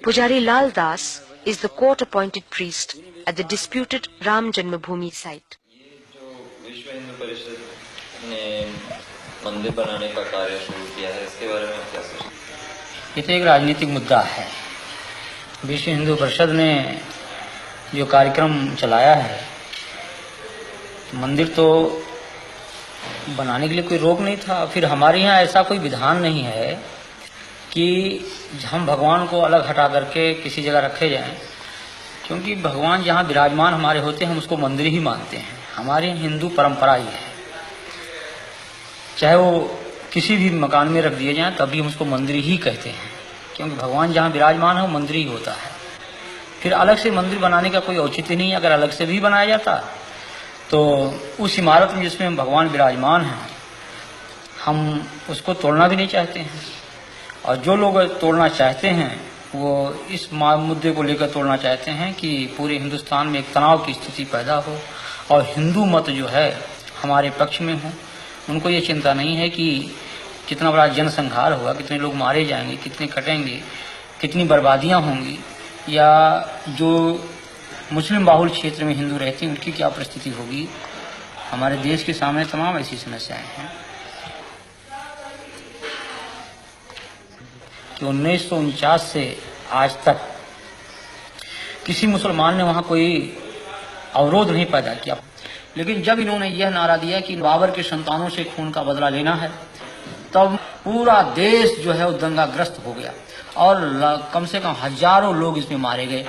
Pujari Lal Das is the court-appointed priest at the disputed Ram Janmabhoomi site. विश्व हिंदू परिषद ने मंदिर बनाने का कार्य शुरू किया है, इसके बारे में क्या सोचते हैं? ये तो एक राजनीतिक मुद्दा है। विश्व हिंदू परिषद ने जो कार्यक्रम चलाया है, मंदिर तो बनाने के लिए कोई रोक नहीं था। फिर हमारे यहाँ ऐसा कोई विधान नहीं है कि हम भगवान को अलग हटा करके किसी जगह रखे जाएं, क्योंकि भगवान जहाँ विराजमान हमारे होते हैं हम उसको मंदिर ही मानते हैं। हमारे हिंदू परंपरा ही है, चाहे वो किसी भी मकान में रख दिए जाएं तभी हम उसको मंदिर ही कहते हैं, क्योंकि भगवान जहाँ विराजमान है वो मंदिर ही होता है। फिर अलग से मंदिर बनाने का कोई औचित्य नहीं है। अगर अलग से भी बनाया जाता तो उस इमारत में जिसमें भगवान विराजमान हैं हम उसको तोड़ना भी नहीं चाहते हैं, और जो लोग तोड़ना चाहते हैं वो इस मुद्दे को लेकर तोड़ना चाहते हैं कि पूरे हिंदुस्तान में एक तनाव की स्थिति पैदा हो और हिंदू मत जो है हमारे पक्ष में हो। उनको ये चिंता नहीं है कि कितना बड़ा जनसंहार होगा, कितने लोग मारे जाएंगे, कितने कटेंगे, कितनी बर्बादियां होंगी, या जो मुस्लिम बाहुल क्षेत्र में हिंदू रहते हैं उनकी क्या परिस्थिति होगी। हमारे देश के सामने तमाम ऐसी समस्याएं हैं कि 1949 से आज तक किसी मुसलमान ने वहां कोई अवरोध नहीं पैदा किया। लेकिन जब इन्होंने यह नारा दिया कि बाबर के संतानों से खून का बदला लेना है, तब पूरा देश जो है वो दंगाग्रस्त हो गया और कम से कम हजारों लोग इसमें मारे गए,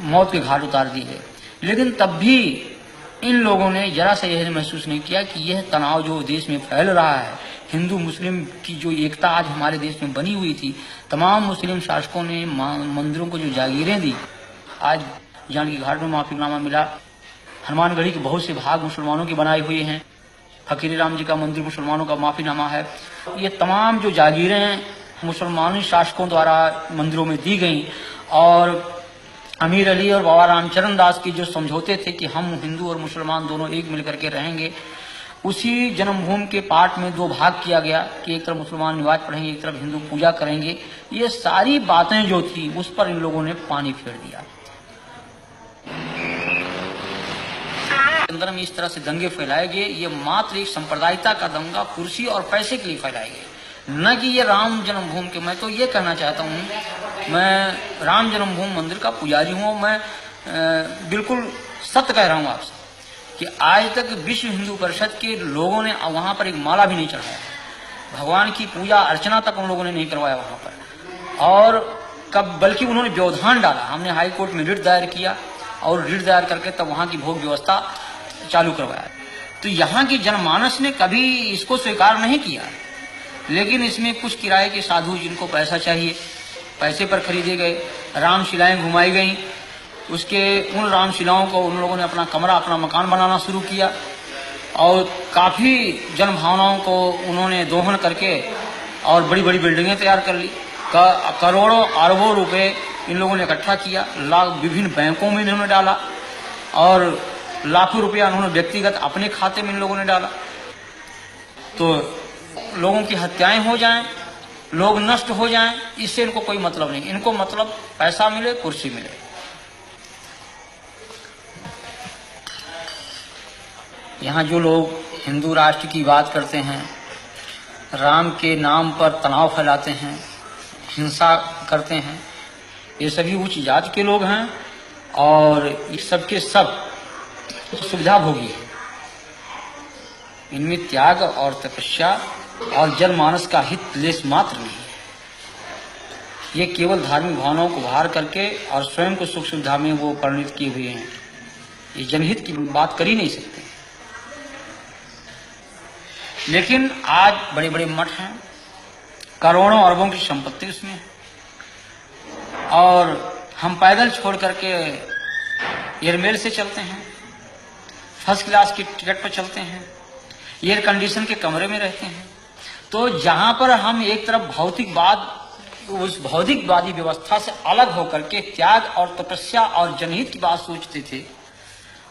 मौत के घाट उतार दिए गए। लेकिन तब भी इन लोगों ने जरा सा यह महसूस नहीं किया कि यह तनाव जो देश में फैल रहा है, हिंदू मुस्लिम की जो एकता आज हमारे देश में बनी हुई थी, तमाम मुस्लिम शासकों ने मंदिरों को जो जागीरें दी, आज जानकी घाट में माफीनामा मिला, हनुमानगढ़ी के बहुत से भाग मुसलमानों के बनाए हुए हैं, फकीर राम जी का मंदिर मुसलमानों का माफीनामा है। ये तमाम जो जागीरें मुसलमानी शासकों द्वारा मंदिरों में दी गई, और अमीर अली और बाबा रामचरण दास की जो समझौते थे कि हम हिंदू और मुसलमान दोनों एक मिलकर के रहेंगे, उसी जन्मभूमि के पाठ में दो भाग किया गया कि एक तरफ मुसलमान नमाज पढ़ेंगे, एक तरफ हिंदू पूजा करेंगे। ये सारी बातें जो थी उस पर इन लोगों ने पानी फेर दिया। अंदर में इस तरह से दंगे फैलाए गए, ये मात्र एक सांप्रदायिकता का दंगा कुर्सी और पैसे के लिए फैलाए गए, न कि ये राम जन्मभूमि के। मैं तो ये कहना चाहता हूँ, मैं राम जन्मभूमि मंदिर का पुजारी हूँ, मैं बिल्कुल सत्य कह रहा हूँ आपसे कि आज तक विश्व हिंदू परिषद के लोगों ने वहां पर एक माला भी नहीं चढ़ाया, भगवान की पूजा अर्चना तक उन लोगों ने नहीं करवाया वहां पर। और कब बल्कि उन्होंने व्यवधान डाला। हमने हाई कोर्ट में रिट दायर किया और रिट दायर करके तब वहां की भोग व्यवस्था चालू करवाया। तो यहाँ की जनमानस ने कभी इसको स्वीकार नहीं किया, लेकिन इसमें कुछ किराए के साधु जिनको पैसा चाहिए, पैसे पर खरीदे गए, रामशिलाएं घुमाई गई। उसके उन रामशिलाओं को उन लोगों ने अपना कमरा, अपना मकान बनाना शुरू किया, और काफी जन भावनाओं को उन्होंने दोहन करके और बड़ी बड़ी बिल्डिंगें तैयार कर ली। करोड़ों अरबों रुपए इन लोगों ने इकट्ठा किया, विभिन्न बैंकों में इन्होंने डाला, और लाखों रुपया उन्होंने व्यक्तिगत अपने खाते में इन लोगों ने डाला। तो लोगों की हत्याएं हो जाएं, लोग नष्ट हो जाएं, इससे इनको कोई मतलब नहीं। इनको मतलब पैसा मिले, कुर्सी मिले। यहाँ जो लोग हिंदू राष्ट्र की बात करते हैं, राम के नाम पर तनाव फैलाते हैं, हिंसा करते हैं, ये सभी उच्च जाति के लोग हैं, और ये सबके सब सुविधा भोगी है। इनमें त्याग और तपस्या और जनमानस का हित लेस मात्र नहीं है। ये केवल धार्मिक भावनाओं को बाहर करके और स्वयं को सुख सुविधा में वो परिणित किए हुए हैं। ये जनहित की बात कर ही नहीं सकते। लेकिन आज बड़े बड़े मठ हैं, करोड़ों अरबों की संपत्ति उसमें, और हम पैदल छोड़ करके एयरमेल से चलते हैं, फर्स्ट क्लास की टिकट पर चलते हैं, एयर कंडीशन के कमरे में रहते हैं। तो जहां पर हम एक तरफ भौतिकवाद, उस भौतिकवादी व्यवस्था से अलग होकर के त्याग और तपस्या और जनहित की बात सोचते थे,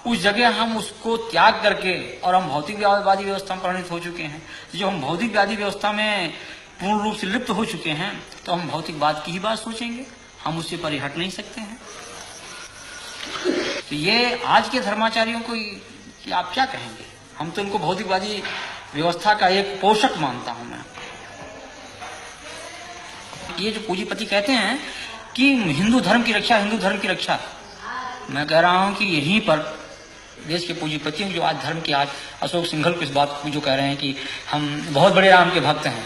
उस जगह हम उसको त्याग करके और हम भौतिकवादी व्यवस्था में परिणत हो चुके हैं। जो हम भौतिकवादी व्यवस्था में पूर्ण रूप से लिप्त हो चुके हैं, तो हम भौतिकवाद की ही बात सोचेंगे, हम उससे परे हट नहीं सकते हैं। तो ये आज के धर्माचार्यों को कि आप क्या कहेंगे? हम तो इनको भौतिकवादी व्यवस्था का एक पोषक मानता हूं मैं। ये जो पूंजीपति कहते हैं कि हिंदू धर्म की रक्षा, हिंदू धर्म की रक्षा, मैं कह रहा हूं कि यहीं पर देश के पूंजीपतियों जो आज धर्म के, आज अशोक सिंघल को इस बात को जो कह रहे हैं कि हम बहुत बड़े राम के भक्त हैं,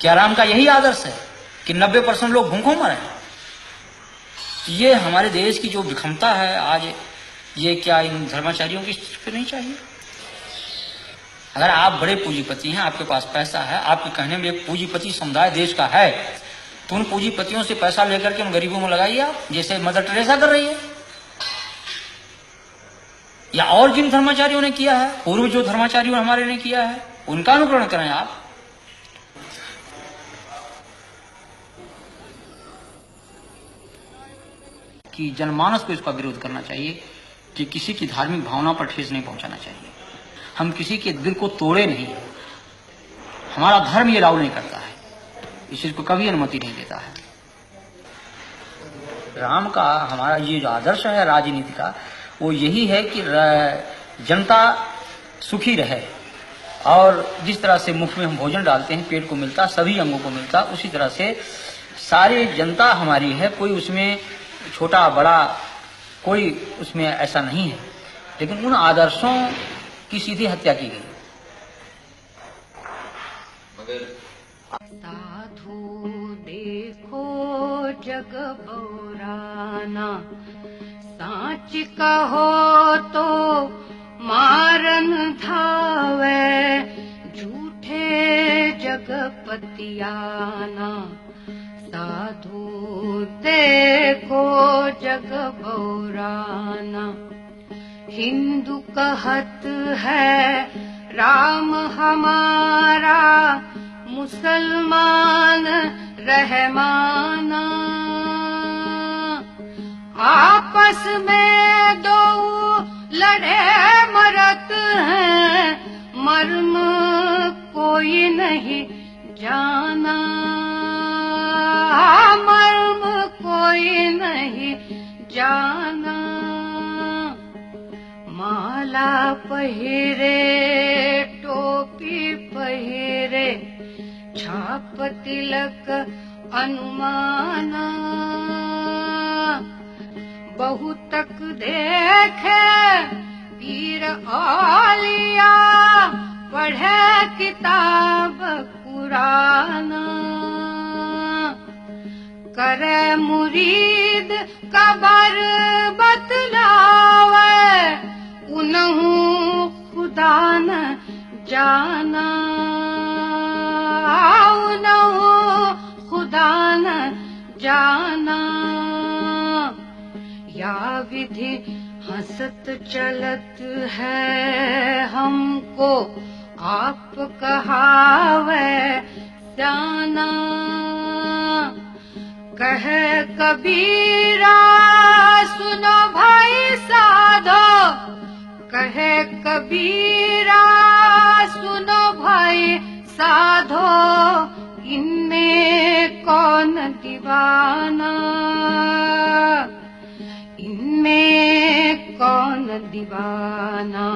क्या राम का यही आदर्श है कि 90% लोग भूखों मरे? ये हमारे देश की जो विषमता है आज, ये क्या इन धर्माचार्यों की पे नहीं चाहिए? अगर आप बड़े पूंजीपति हैं, आपके पास पैसा है, आपके कहने में एक पूंजीपति समुदाय देश का है, तो उन पूंजीपतियों से पैसा लेकर के उन गरीबों में लगाइए आप, जैसे मदर टेरेसा कर रही है, या और जिन धर्माचार्यों ने किया है, पूर्व जो धर्माचार्यों हमारे ने किया है, उनका अनुकरण करें आप। कि जनमानस को इसका विरोध करना चाहिए कि किसी की धार्मिक भावना पर ठेस नहीं पहुंचाना चाहिए। हम किसी के दिल को तोड़े नहीं, हमारा धर्म ये अलाउ नहीं करता है, इस चीज को कभी अनुमति नहीं देता है। राम का हमारा ये जो आदर्श है राजनीति का, वो यही है कि जनता सुखी रहे, और जिस तरह से मुख में हम भोजन डालते हैं, पेट को मिलता, सभी अंगों को मिलता, उसी तरह से सारी जनता हमारी है, कोई उसमें छोटा बड़ा कोई उसमें ऐसा नहीं है। लेकिन उन आदर्शों की सीधी हत्या की गई। मगर साधु देखो जग बौराना, साच कहो तो मारन धावे, झूठे जगपतियाना। साधु देखो जग बौराना, हिंदू कहत है राम हमारा, मुसलमान रहमाना। आपस में दो लड़े मरत हैं, मर्म कोई नहीं जाना, मर्म कोई नहीं जाना। माला पहिरे टोपी पहिरे, छाप तिलक अनुमाना। बहुतक देखे पीर औलिया, पढ़े किताब कुराना। करे मुरीद कबर बतलावे, उनहु खुदा न जाना, उनहु खुदा न जाना। या विधि हंसत चलत है हमको, आप कहावे जाना। कहे कबीरा सुनो भाई साधो, कहे कबीरा सुनो भाई साधो, इनमें कौन दीवाना, इनमें कौन दीवाना।